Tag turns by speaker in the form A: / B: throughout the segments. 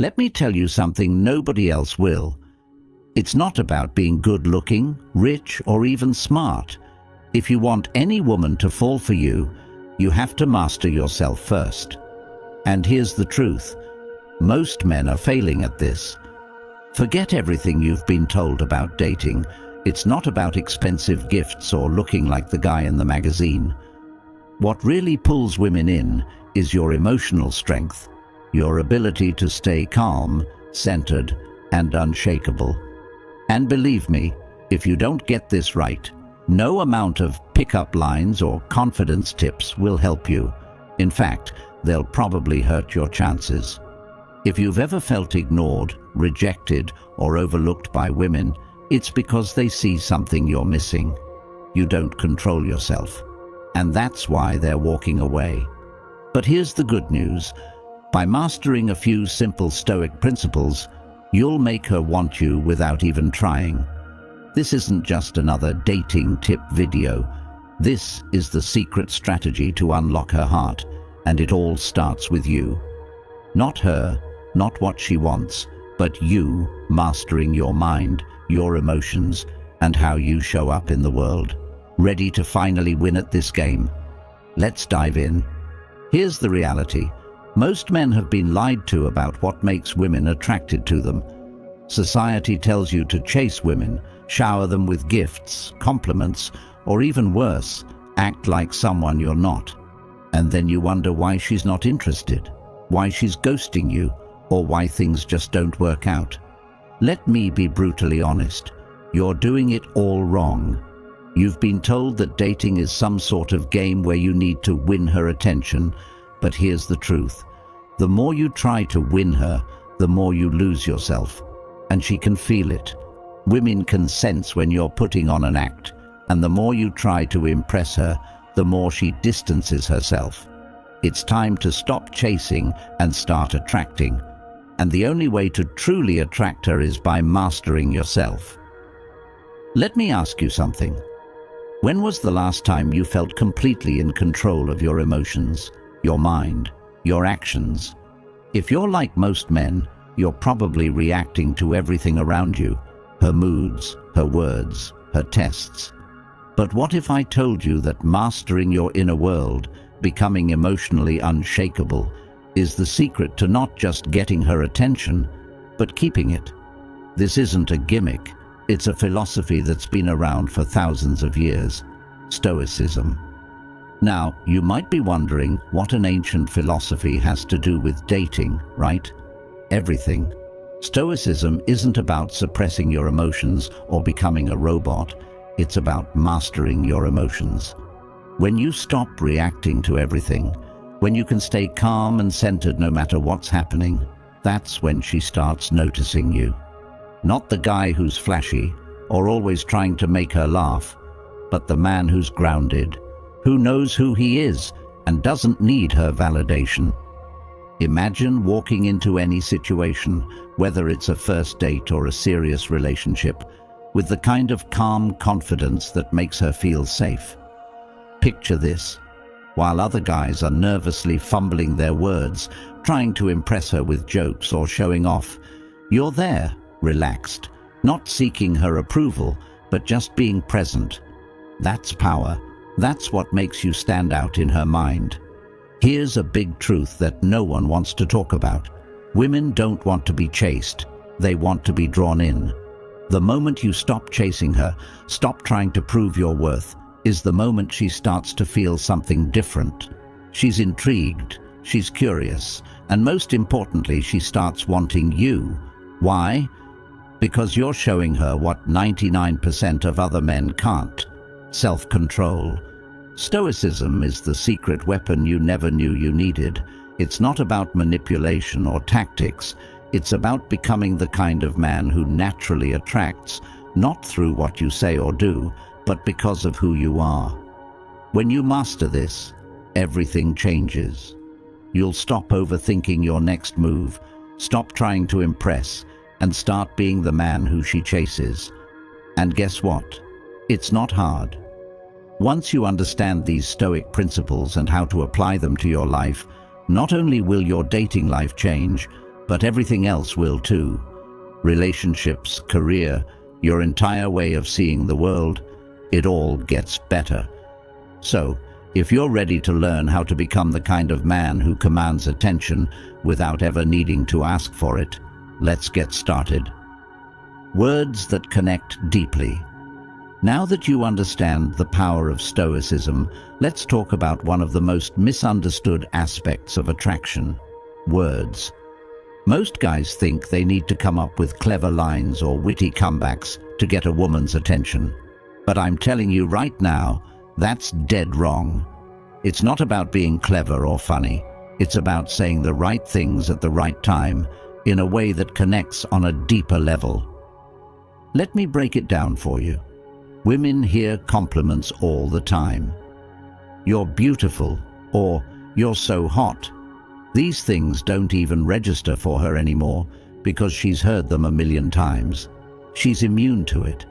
A: Let me tell you something nobody else will. It's not about being good-looking, rich, or even smart. If you want any woman to fall for you, you have to master yourself first. And here's the truth. Most men are failing at this. Forget everything you've been told about dating. It's not about expensive gifts or looking like the guy in the magazine. What really pulls women in is your emotional strength, your ability to stay calm, centered, and unshakable. And believe me, if you don't get this right, no amount of pickup lines or confidence tips will help you. In fact, they'll probably hurt your chances. If you've ever felt ignored, rejected, or overlooked by women, it's because they see something you're missing. You don't control yourself. And that's why they're walking away. But here's the good news. By mastering a few simple Stoic principles, you'll make her want you without even trying. This isn't just another dating tip video. This is the secret strategy to unlock her heart, and it all starts with you. Not her, not what she wants, but you mastering your mind, your emotions, and how you show up in the world. Ready to finally win at this game? Let's dive in. Here's the reality. Most men have been lied to about what makes women attracted to them. Society tells you to chase women, shower them with gifts, compliments, or even worse, act like someone you're not. And then you wonder why she's not interested, why she's ghosting you, or why things just don't work out. Let me be brutally honest. You're doing it all wrong. You've been told that dating is some sort of game where you need to win her attention, but here's the truth. The more you try to win her, the more you lose yourself. And she can feel it. Women can sense when you're putting on an act, and the more you try to impress her, the more she distances herself. It's time to stop chasing and start attracting. And the only way to truly attract her is by mastering yourself. Let me ask you something. When was the last time you felt completely in control of your emotions, your mind, your actions? If you're like most men, you're probably reacting to everything around you, her moods, her words, her tests. But what if I told you that mastering your inner world, becoming emotionally unshakable, is the secret to not just getting her attention, but keeping it? This isn't a gimmick. It's a philosophy that's been around for thousands of years. Stoicism. Now, you might be wondering what an ancient philosophy has to do with dating, right? Everything. Stoicism isn't about suppressing your emotions or becoming a robot. It's about mastering your emotions. When you stop reacting to everything, when you can stay calm and centered no matter what's happening, that's when she starts noticing you. Not the guy who's flashy or always trying to make her laugh, but the man who's grounded, who knows who he is and doesn't need her validation. Imagine walking into any situation, whether it's a first date or a serious relationship, with the kind of calm confidence that makes her feel safe. Picture this. While other guys are nervously fumbling their words, trying to impress her with jokes or showing off, you're there, relaxed, not seeking her approval, but just being present. That's power. That's what makes you stand out in her mind. Here's a big truth that no one wants to talk about. Women don't want to be chased. They want to be drawn in. The moment you stop chasing her, stop trying to prove your worth, is the moment she starts to feel something different. She's intrigued, she's curious, and most importantly, she starts wanting you. Why? Because you're showing her what 99% of other men can't. Self-control. Stoicism is the secret weapon you never knew you needed. It's not about manipulation or tactics. It's about becoming the kind of man who naturally attracts, not through what you say or do, but because of who you are. When you master this, everything changes. You'll stop overthinking your next move, stop trying to impress, and start being the man who she chases. And guess what? It's not hard. Once you understand these Stoic principles and how to apply them to your life, not only will your dating life change, but everything else will too. Relationships, career, your entire way of seeing the world, it all gets better. So, if you're ready to learn how to become the kind of man who commands attention without ever needing to ask for it, let's get started. Words that connect deeply. Now that you understand the power of Stoicism, let's talk about one of the most misunderstood aspects of attraction: words. Most guys think they need to come up with clever lines or witty comebacks to get a woman's attention. But I'm telling you right now, that's dead wrong. It's not about being clever or funny. It's about saying the right things at the right time, in a way that connects on a deeper level. Let me break it down for you. Women hear compliments all the time. You're beautiful, or you're so hot. These things don't even register for her anymore because she's heard them a million times. She's immune to it.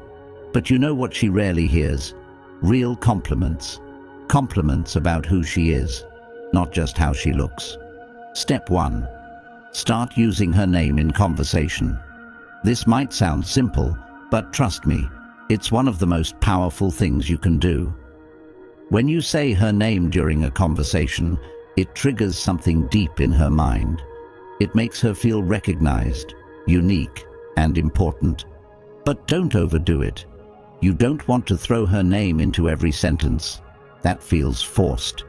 A: But you know what she rarely hears? Real compliments. Compliments about who she is, not just how she looks. Step 1. Start using her name in conversation. This might sound simple, but trust me, it's one of the most powerful things you can do. When you say her name during a conversation, it triggers something deep in her mind. It makes her feel recognized, unique, and important. But don't overdo it. You don't want to throw her name into every sentence. That feels forced.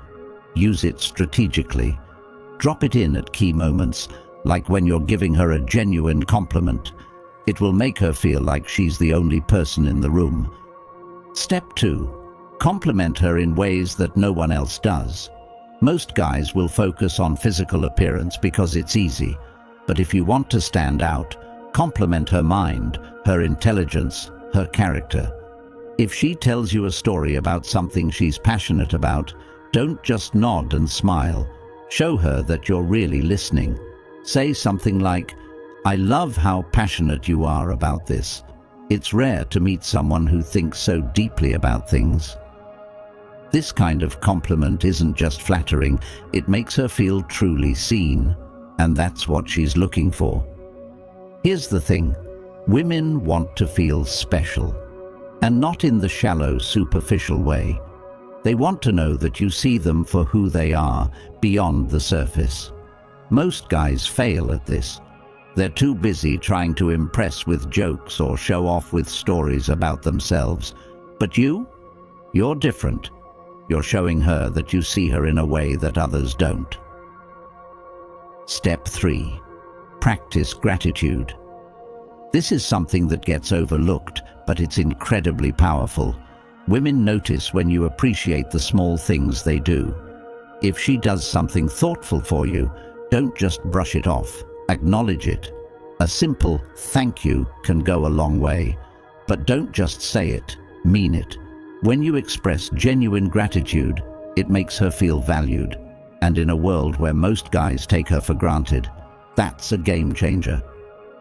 A: Use it strategically. Drop it in at key moments, like when you're giving her a genuine compliment. It will make her feel like she's the only person in the room. Step 2. Compliment her in ways that no one else does. Most guys will focus on physical appearance because it's easy. But if you want to stand out, compliment her mind, her intelligence, her character. If she tells you a story about something she's passionate about, don't just nod and smile. Show her that you're really listening. Say something like, "I love how passionate you are about this." It's rare to meet someone who thinks so deeply about things. This kind of compliment isn't just flattering, it makes her feel truly seen, and that's what she's looking for. Here's the thing, women want to feel special, and not in the shallow, superficial way. They want to know that you see them for who they are, beyond the surface. Most guys fail at this. They're too busy trying to impress with jokes or show off with stories about themselves. But you're different. You're showing her that you see her in a way that others don't. Step 3. Practice gratitude. This is something that gets overlooked, but it's incredibly powerful. Women notice when you appreciate the small things they do. If she does something thoughtful for you, don't just brush it off. Acknowledge it. A simple thank you can go a long way. But don't just say it, mean it. When you express genuine gratitude, it makes her feel valued. And in a world where most guys take her for granted, that's a game changer.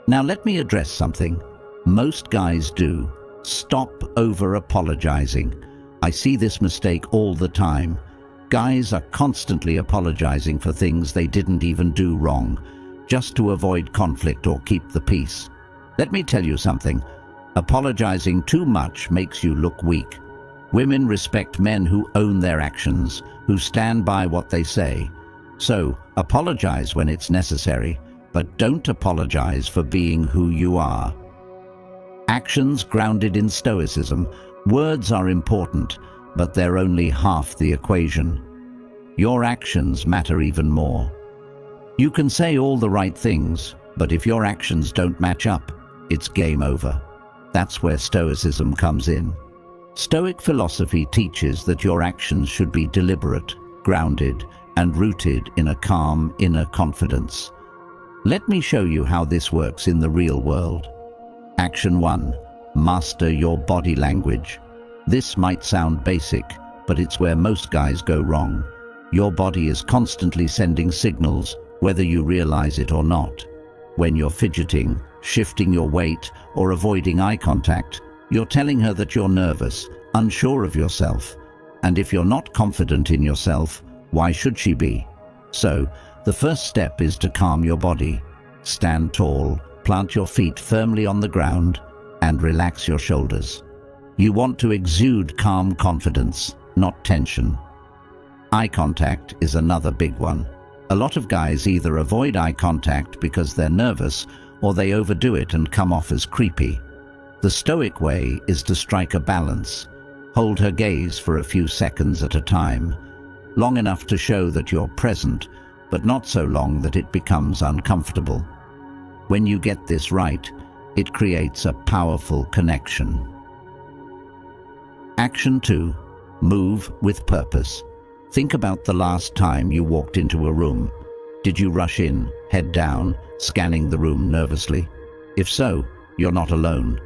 A: Now let me address something most guys do. Stop over-apologizing. I see this mistake all the time. Guys are constantly apologizing for things they didn't even do wrong, just to avoid conflict or keep the peace. Let me tell you something. Apologizing too much makes you look weak. Women respect men who own their actions, who stand by what they say. So, apologize when it's necessary, but don't apologize for being who you are. Actions grounded in Stoicism. Words are important, but they're only half the equation. Your actions matter even more. You can say all the right things, but if your actions don't match up, it's game over. That's where Stoicism comes in. Stoic philosophy teaches that your actions should be deliberate, grounded, and rooted in a calm inner confidence. Let me show you how this works in the real world. Action 1. Master your body language. This might sound basic, but it's where most guys go wrong. Your body is constantly sending signals, whether you realize it or not. When you're fidgeting, shifting your weight, or avoiding eye contact, you're telling her that you're nervous, unsure of yourself. And if you're not confident in yourself, why should she be? So, the first step is to calm your body. Stand tall, plant your feet firmly on the ground, and relax your shoulders. You want to exude calm confidence, not tension. Eye contact is another big one. A lot of guys either avoid eye contact because they're nervous, or they overdo it and come off as creepy. The Stoic way is to strike a balance. Hold her gaze for a few seconds at a time, long enough to show that you're present, but not so long that it becomes uncomfortable. When you get this right, it creates a powerful connection. Action 2. Move with purpose. Think about the last time you walked into a room. Did you rush in, head down, scanning the room nervously? If so, you're not alone.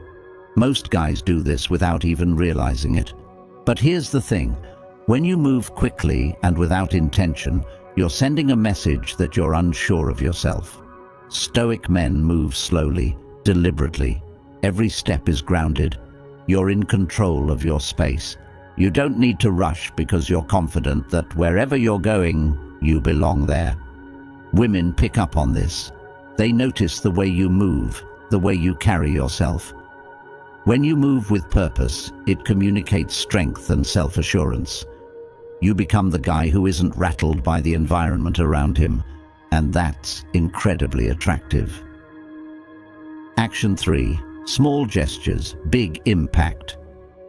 A: Most guys do this without even realizing it. But here's the thing. When you move quickly and without intention, you're sending a message that you're unsure of yourself. Stoic men move slowly, deliberately. Every step is grounded. You're in control of your space. You don't need to rush because you're confident that wherever you're going, you belong there. Women pick up on this. They notice the way you move, the way you carry yourself. When you move with purpose, it communicates strength and self-assurance. You become the guy who isn't rattled by the environment around him, and that's incredibly attractive. Action 3. Small gestures, big impact.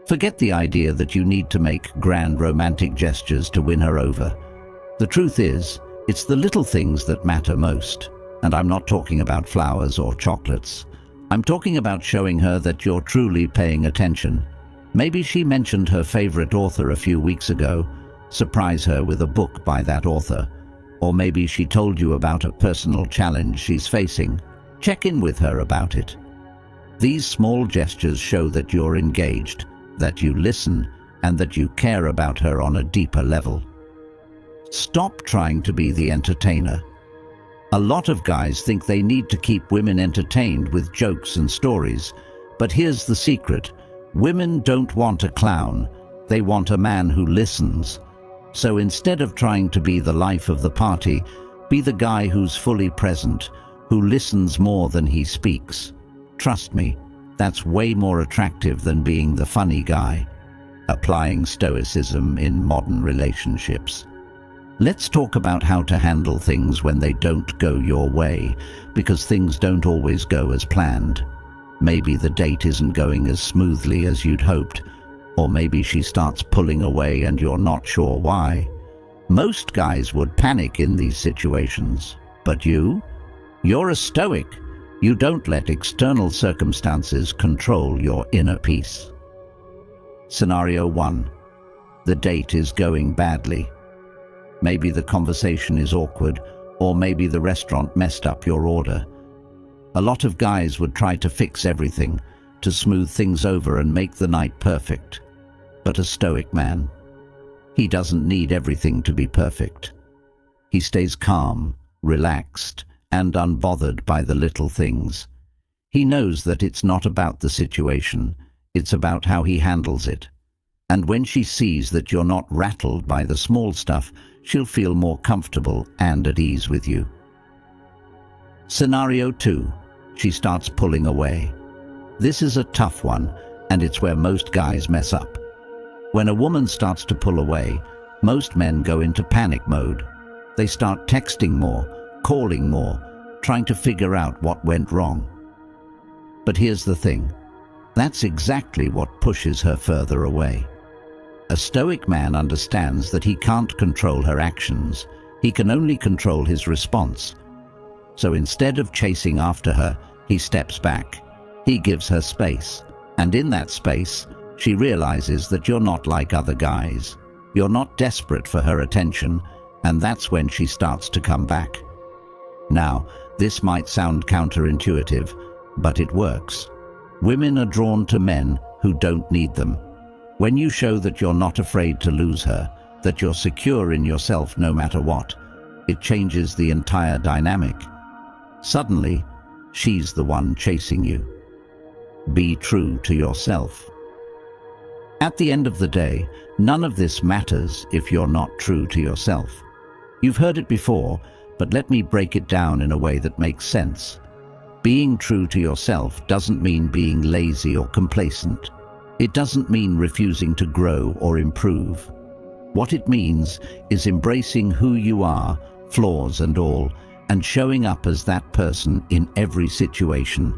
A: Forget the idea that you need to make grand romantic gestures to win her over. The truth is, it's the little things that matter most. And I'm not talking about flowers or chocolates. I'm talking about showing her that you're truly paying attention. Maybe she mentioned her favorite author a few weeks ago. Surprise her with a book by that author. Or maybe she told you about a personal challenge she's facing. Check in with her about it. These small gestures show that you're engaged, that you listen, and that you care about her on a deeper level. Stop trying to be the entertainer. A lot of guys think they need to keep women entertained with jokes and stories, but here's the secret. Women don't want a clown, they want a man who listens. So instead of trying to be the life of the party, be the guy who's fully present, who listens more than he speaks. Trust me, that's way more attractive than being the funny guy. Applying Stoicism in modern relationships. Let's talk about how to handle things when they don't go your way, because things don't always go as planned. Maybe the date isn't going as smoothly as you'd hoped, or maybe she starts pulling away and you're not sure why. Most guys would panic in these situations, but you're a Stoic. You don't let external circumstances control your inner peace. Scenario 1. The date is going badly. Maybe the conversation is awkward, or maybe the restaurant messed up your order. A lot of guys would try to fix everything, to smooth things over and make the night perfect. But a Stoic man, he doesn't need everything to be perfect. He stays calm, relaxed, and unbothered by the little things. He knows that it's not about the situation, it's about how he handles it. And when she sees that you're not rattled by the small stuff, she'll feel more comfortable and at ease with you. Scenario 2. She starts pulling away. This is a tough one, and it's where most guys mess up. When a woman starts to pull away, most men go into panic mode. They start texting more, calling more, trying to figure out what went wrong. But here's the thing. That's exactly what pushes her further away. A Stoic man understands that he can't control her actions. He can only control his response. So instead of chasing after her, he steps back. He gives her space. And in that space, she realizes that you're not like other guys. You're not desperate for her attention, and that's when she starts to come back. Now, this might sound counterintuitive, but it works. Women are drawn to men who don't need them. When you show that you're not afraid to lose her, that you're secure in yourself no matter what, it changes the entire dynamic. Suddenly, she's the one chasing you. Be true to yourself. At the end of the day, none of this matters if you're not true to yourself. You've heard it before, but let me break it down in a way that makes sense. Being true to yourself doesn't mean being lazy or complacent. It doesn't mean refusing to grow or improve. What it means is embracing who you are, flaws and all, and showing up as that person in every situation.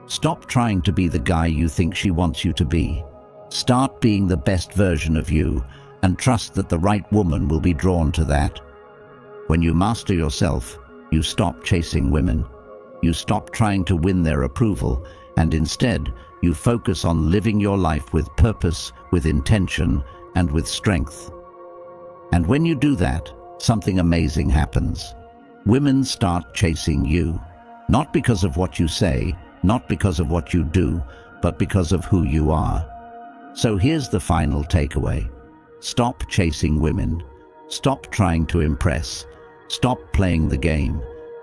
A: Stop trying to be the guy you think she wants you to be. Start being the best version of you, and trust that the right woman will be drawn to that. When you master yourself, you stop chasing women. You stop trying to win their approval, and instead, you focus on living your life with purpose, with intention, and with strength. And when you do that, something amazing happens. Women start chasing you, not because of what you say, not because of what you do, but because of who you are. So here's the final takeaway. Stop chasing women. Stop trying to impress. Stop playing the game.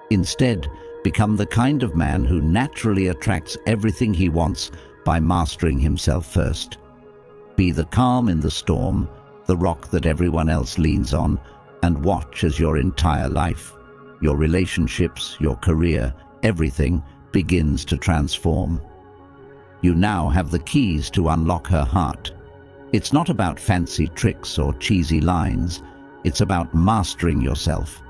A: Instead, become the kind of man who naturally attracts everything he wants by mastering himself first. Be the calm in the storm, the rock that everyone else leans on, and watch as your entire life, your relationships, your career, everything begins to transform. You now have the keys to unlock her heart. It's not about fancy tricks or cheesy lines. It's about mastering yourself.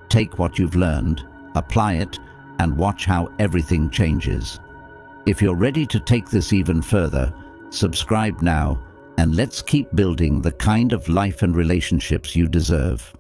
A: Take what you've learned, apply it, and watch how everything changes. If you're ready to take this even further, subscribe now, and let's keep building the kind of life and relationships you deserve.